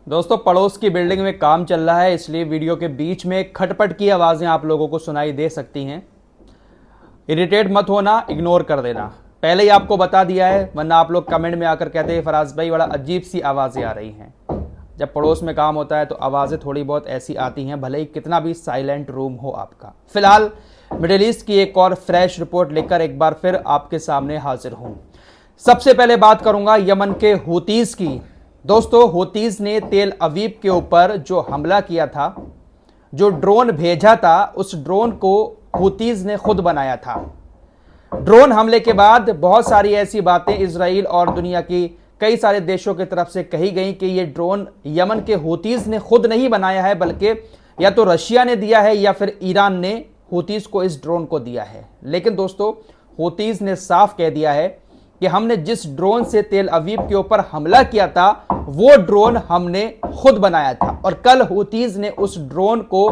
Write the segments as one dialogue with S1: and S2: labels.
S1: दोस्तों, पड़ोस की बिल्डिंग में काम चल रहा है, इसलिए वीडियो के बीच में खटपट की आवाज़ें आप लोगों को सुनाई दे सकती हैं। इरिटेट मत होना, इग्नोर कर देना। पहले ही आपको बता दिया है, वरना आप लोग कमेंट में आकर कहते हैं फराज भाई बड़ा अजीब सी आवाज़ें आ रही हैं। जब पड़ोस में काम होता है तो आवाज़ें थोड़ी बहुत ऐसी आती हैं, भले ही कितना भी साइलेंट रूम हो आपका। फिलहाल मिडिल ईस्ट की एक और फ्रेश रिपोर्ट लेकर एक बार फिर आपके सामने हाजिर हूं। सबसे पहले बात करूंगा यमन के हूतीज़ की। दोस्तों, हूतीज़ ने तेल अवीव के ऊपर जो हमला किया था, जो ड्रोन भेजा था, उस ड्रोन को हूतीज़ ने खुद बनाया था। ड्रोन हमले के बाद बहुत सारी ऐसी बातें इजराइल और दुनिया की कई सारे देशों की तरफ से कही गई कि ये ड्रोन यमन के हूतीज़ ने खुद नहीं बनाया है, बल्कि या तो रशिया ने दिया है या फिर ईरान ने हूतीज़ को इस ड्रोन को दिया है। लेकिन दोस्तों, हूतीज़ ने साफ कह दिया है कि हमने जिस ड्रोन से तेल अवीव के ऊपर हमला किया था वो ड्रोन हमने खुद बनाया था, और कल हूतीज़ ने उस ड्रोन को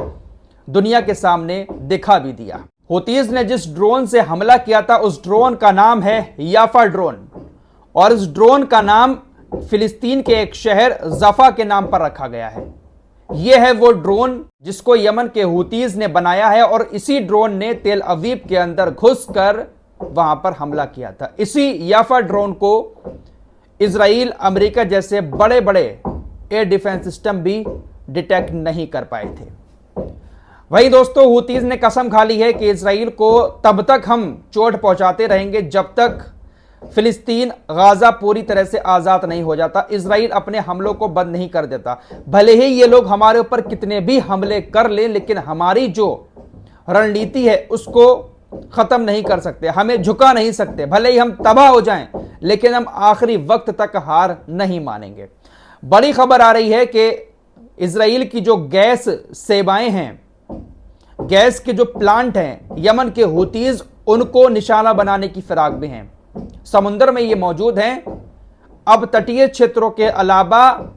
S1: दुनिया के सामने दिखा भी दिया। हूतीज़ ने जिस ड्रोन से हमला किया था उस ड्रोन का नाम है याफा ड्रोन, और इस ड्रोन का नाम फिलिस्तीन के एक शहर जफा के नाम पर रखा गया है। यह है वो ड्रोन जिसको यमन के हूतीज़ ने बनाया है, और इसी ड्रोन ने तेल अवीव के अंदर घुसकर वहां पर हमला किया था। इसी याफा ड्रोन को इजराइल, अमेरिका जैसे बड़े बड़े एयर डिफेंस सिस्टम भी डिटेक्ट नहीं कर पाए थे। वही दोस्तों, हूतीज़ ने कसम खा ली है कि इजराइल को तब तक हम चोट पहुंचाते रहेंगे जब तक फिलिस्तीन, गाजा पूरी तरह से आजाद नहीं हो जाता। इजराइल अपने हमलों को बंद नहीं कर देता। भले ही ये लोग हमारे ऊपर कितने भी हमले कर लें, लेकिन हमारी जो रणनीति है उसको खत्म नहीं कर सकते, हमें झुका नहीं सकते। भले ही हम तबाह हो जाएं, लेकिन हम आखिरी वक्त तक हार नहीं मानेंगे। बड़ी खबर आ रही है कि इजराइल की जो गैस सेवाएं हैं, गैस के जो प्लांट हैं, यमन के हूतीज़ उनको निशाना बनाने की फिराक में हैं। समुद्र में ये मौजूद हैं। अब तटीय क्षेत्रों के अलावा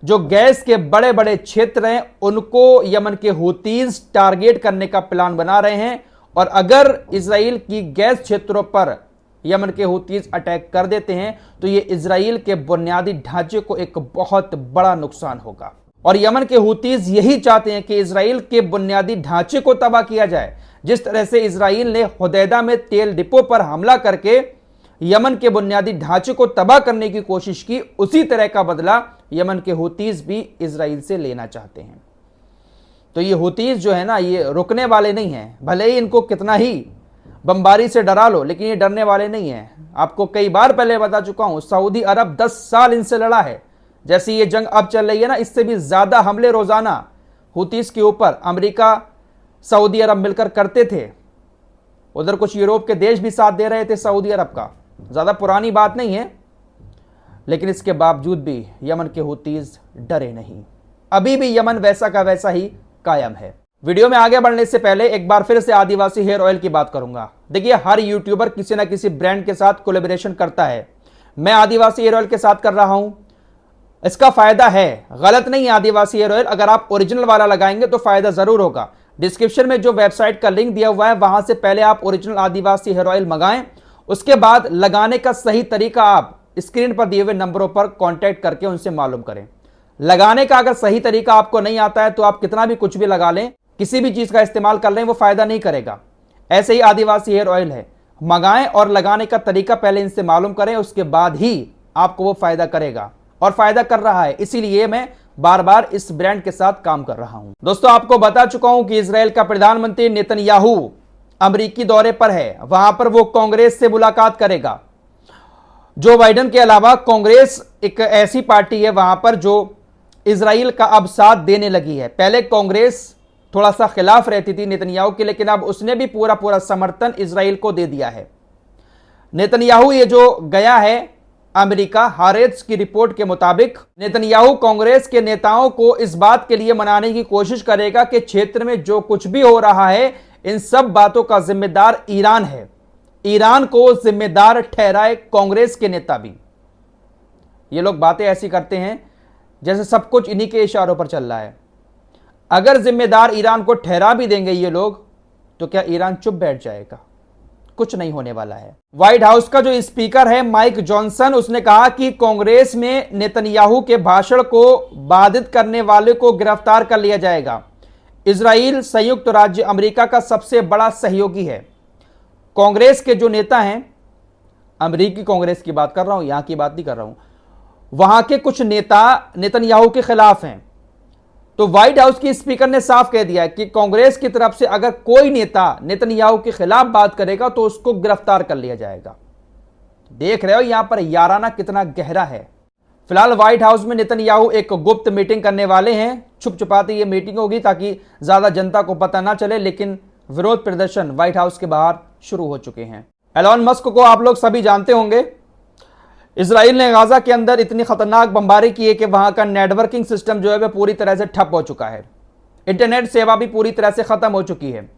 S1: जो गैस के बड़े बड़े क्षेत्र हैं उनको यमन के हूतीज़ टारगेट करने का प्लान बना रहे हैं, और अगर इजराइल की गैस क्षेत्रों पर यमन के हूतीज़ अटैक कर देते हैं तो ये इजराइल के बुनियादी ढांचे को एक बहुत बड़ा नुकसान होगा। और यमन के हूतीज़ यही चाहते हैं कि इजराइल के बुनियादी ढांचे को तबाह किया जाए। जिस तरह से इजराइल ने हुदैदा में तेल डिपो पर हमला करके यमन के बुनियादी ढांचे को तबाह करने की कोशिश की, उसी तरह का बदला यमन के हूतीज़ भी इजराइल से लेना चाहते हैं। तो ये हूतीज़ जो है ना, ये रुकने वाले नहीं हैं। भले ही इनको कितना ही बमबारी से डरा लो, लेकिन ये डरने वाले नहीं हैं। आपको कई बार पहले बता चुका हूं, सऊदी अरब 10 साल इनसे लड़ा है। जैसी ये जंग अब चल रही है ना, इससे भी ज्यादा हमले रोजाना हूतीज़ के ऊपर अमेरिका, सऊदी अरब मिलकर करते थे। उधर कुछ यूरोप के देश भी साथ दे रहे थे सऊदी अरब का। ज्यादा पुरानी बात नहीं है, लेकिन इसके बावजूद भी यमन के हूतीज़ डरे नहीं। अभी भी यमन वैसा का वैसा ही कायम है। वीडियो में आगे बढ़ने से पहले एक बार फिर से आदिवासी हेयर ऑयल की बात करूंगा। देखिए, हर यूट्यूबर किसी ना किसी ब्रांड के साथ कोलैबोरेशन करता है। मैं आदिवासी हेयर ऑयल के साथ कर रहा हूं। इसका फायदा है, गलत नहीं है। आदिवासी हेयर ऑयल अगर आप ओरिजिनल वाला लगाएंगे तो फायदा जरूर होगा। डिस्क्रिप्शन में जो वेबसाइट का लिंक दिया हुआ है वहां से पहले आप ओरिजिनल आदिवासी हेयर ऑयल मंगाएं। उसके बाद लगाने का सही तरीका आप स्क्रीन पर दिए हुए नंबरों पर कॉन्टैक्ट करके उनसे मालूम करें। लगाने का अगर सही तरीका आपको नहीं आता है तो आप कितना भी कुछ भी लगा लें, किसी भी चीज का इस्तेमाल कर लें, वो फायदा नहीं करेगा। ऐसे ही आदिवासी हेयर ऑयल है, मंगाएं और लगाने का तरीका पहले इनसे मालूम करें, उसके बाद ही आपको वो फायदा करेगा, और फायदा कर रहा है। इसीलिए मैं बार बार इस ब्रांड के साथ काम कर रहा हूं। दोस्तों, आपको बता चुका हूं कि इजराइल का प्रधानमंत्री नेतन्याहू अमेरिकी दौरे पर है। वहां पर वो कांग्रेस से मुलाकात करेगा। जो बाइडेन के अलावा कांग्रेस एक ऐसी पार्टी है वहां पर जो इजराइल का अब साथ देने लगी है। पहले कांग्रेस थोड़ा सा खिलाफ रहती थी नेतन्याहू के, लेकिन अब उसने भी पूरा पूरा समर्थन इजराइल को दे दिया है। नेतन्याहू ये जो गया है अमेरिका, हारेट्स की रिपोर्ट के मुताबिक नेतन्याहू कांग्रेस के नेताओं को इस बात के लिए मनाने की कोशिश करेगा कि क्षेत्र में जो कुछ भी हो रहा है इन सब बातों का जिम्मेदार ईरान है। ईरान को जिम्मेदार ठहराए कांग्रेस के नेता भी। ये लोग बातें ऐसी करते हैं जैसे सब कुछ इन्हीं के इशारों पर चल रहा है। अगर जिम्मेदार ईरान को ठहरा भी देंगे ये लोग, तो क्या ईरान चुप बैठ जाएगा? कुछ नहीं होने वाला है। व्हाइट हाउस का जो स्पीकर है माइक जॉनसन, उसने कहा कि कांग्रेस में नेतन्याहू के भाषण को बाधित करने वाले को गिरफ्तार कर लिया जाएगा। इजराइल संयुक्त राज्य अमेरिका का सबसे बड़ा सहयोगी है। कांग्रेस के जो नेता हैं, अमेरिकी कांग्रेस की बात कर रहा हूं, यहां की बात नहीं कर रहा हूं, वहां के कुछ नेता नेतन्याहू के खिलाफ हैं। तो व्हाइट हाउस की स्पीकर ने साफ कह दिया है कि कांग्रेस की तरफ से अगर कोई नेता नेतन्याहू के खिलाफ बात करेगा तो उसको गिरफ्तार कर लिया जाएगा। देख रहे हो यहां पर याराना कितना गहरा है। फिलहाल व्हाइट हाउस में नेतन्याहू एक गुप्त मीटिंग करने वाले हैं। छुप छुपाती ये मीटिंग होगी ताकि ज्यादा जनता को पता ना चले, लेकिन विरोध प्रदर्शन व्हाइट हाउस के बाहर शुरू हो चुके हैं। एलॉन मस्क को आप लोग सभी जानते होंगे। इजराइल ने गाजा के अंदर इतनी खतरनाक बमबारी की है कि वहां का नेटवर्किंग सिस्टम जो है वह पूरी तरह से ठप हो चुका है। इंटरनेट सेवा भी पूरी तरह से खत्म हो चुकी है।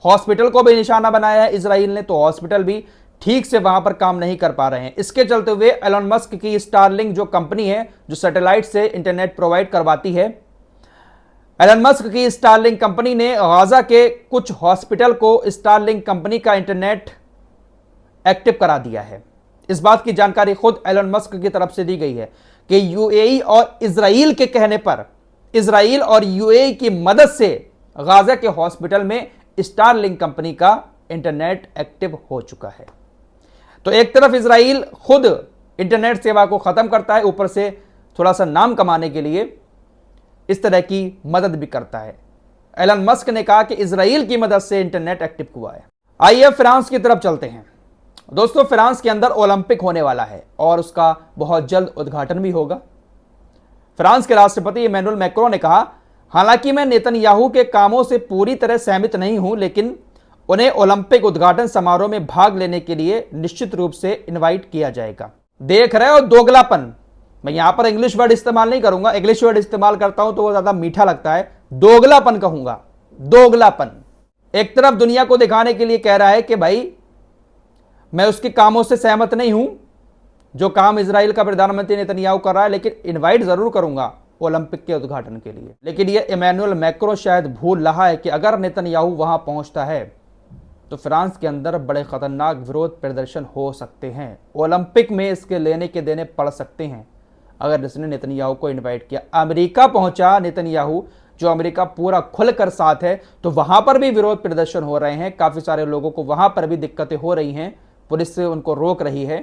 S1: हॉस्पिटल को भी निशाना बनाया है इजराइल ने, तो हॉस्पिटल भी ठीक से वहां पर काम नहीं कर पा रहे हैं। इसके चलते हुए एलॉन मस्क की स्टारलिंक जो कंपनी है, जो सैटेलाइट से इंटरनेट प्रोवाइड करवाती है, एलन मस्क की स्टारलिंक कंपनी ने गाजा के कुछ हॉस्पिटल को स्टारलिंक कंपनी का इंटरनेट एक्टिव करा दिया है। इस बात की जानकारी खुद एलन मस्क की तरफ से दी गई है कि यूएई और इजराइल के कहने पर, इजराइल और यूएई की मदद से गाजा के हॉस्पिटल में स्टारलिंक कंपनी का इंटरनेट एक्टिव हो चुका है। तो एक तरफ इजराइल खुद इंटरनेट सेवा को खत्म करता है, ऊपर से थोड़ा सा नाम कमाने के लिए इस तरह की मदद भी करता है। एलन मस्क ने कहा कि इजराइल की मदद से इंटरनेट एक्टिव हुआ है। आइए फ्रांस की तरफ चलते हैं। दोस्तों, फ्रांस के अंदर ओलंपिक होने वाला है और उसका बहुत जल्द उद्घाटन भी होगा। फ्रांस के राष्ट्रपति इमैनुअल मैक्रों ने कहा, हालांकि मैं नेतन्याहू के कामों से पूरी तरह सहमत नहीं हूं, लेकिन उन्हें ओलंपिक उद्घाटन समारोह में भाग लेने के लिए निश्चित रूप से इनवाइट किया जाएगा। देख रहे हो दोगलापन। मैं यहां पर इंग्लिश वर्ड इस्तेमाल नहीं करूंगा, इंग्लिश वर्ड इस्तेमाल करता हूं तो वो ज्यादा मीठा लगता है। दोगलापन कहूंगा, दोगलापन। एक तरफ दुनिया को दिखाने के लिए कह रहा है कि भाई मैं उसके कामों से सहमत नहीं हूं, जो काम इजराइल का प्रधानमंत्री नेतन्याहू कर रहा है, लेकिन इनवाइट जरूर करूंगा ओलंपिक के उद्घाटन के लिए। लेकिन यह इमैनुअल मैक्रों शायद भूल रहा है कि अगर नेतन्याहू वहां पहुंचता है तो फ्रांस के अंदर बड़े खतरनाक विरोध प्रदर्शन हो सकते हैं। ओलंपिक में इसके लेने के देने पड़ सकते हैं अगर इसने नेतन्याहू को इनवाइट किया। अमेरिका पहुंचा नेतन्याहू, जो अमेरिका पूरा खुलकर साथ है, तो वहां पर भी विरोध प्रदर्शन हो रहे हैं। काफी सारे लोगों को वहां पर भी दिक्कतें हो रही हैं, पुलिस से उनको रोक रही है।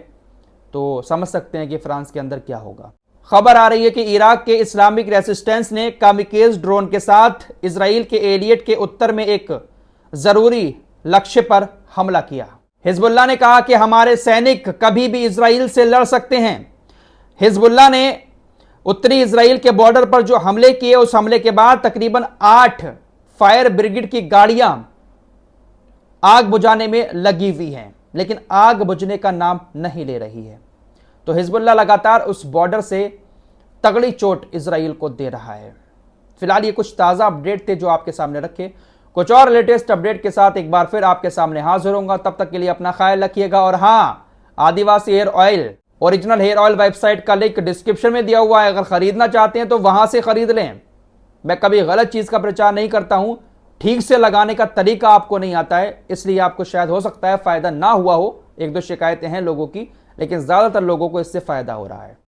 S1: तो समझ सकते हैं कि फ्रांस के अंदर क्या होगा। खबर आ रही है कि इराक के इस्लामिक रेसिस्टेंस ने कामिकेज ड्रोन के साथ इजराइल के एलियट के उत्तर में एक जरूरी लक्ष्य पर हमला किया। हिजबुल्लाह ने कहा कि हमारे सैनिक कभी भी इजराइल से लड़ सकते हैं। हिजबुल्लाह ने उत्तरी इजराइल के बॉर्डर पर जो हमले किए, उस हमले के बाद तकरीबन 8 फायर ब्रिगेड की गाड़ियां आग बुझाने में लगी हुई हैं, लेकिन आग बुझने का नाम नहीं ले रही है। तो हिजबुल्लाह लगातार उस बॉर्डर से तगड़ी चोट इजराइल को दे रहा है। फिलहाल ये कुछ ताज़ा अपडेट थे जो आपके सामने रखे। कुछ और लेटेस्ट अपडेट के साथ एक बार फिर आपके सामने हाजिर होऊंगा। तब तक के लिए अपना ख्याल रखिएगा। और हाँ, Adivasi hair oil, original hair oil website का लिंक डिस्क्रिप्शन में दिया हुआ है। अगर खरीदना चाहते हैं तो वहां से खरीद लें। मैं कभी गलत चीज का प्रचार नहीं करता हूं। ठीक से लगाने का तरीका आपको नहीं आता है, इसलिए आपको शायद हो सकता है फायदा ना हुआ हो। 1-2 शिकायतें हैं लोगों की, लेकिन ज्यादातर लोगों को इससे फायदा हो रहा है।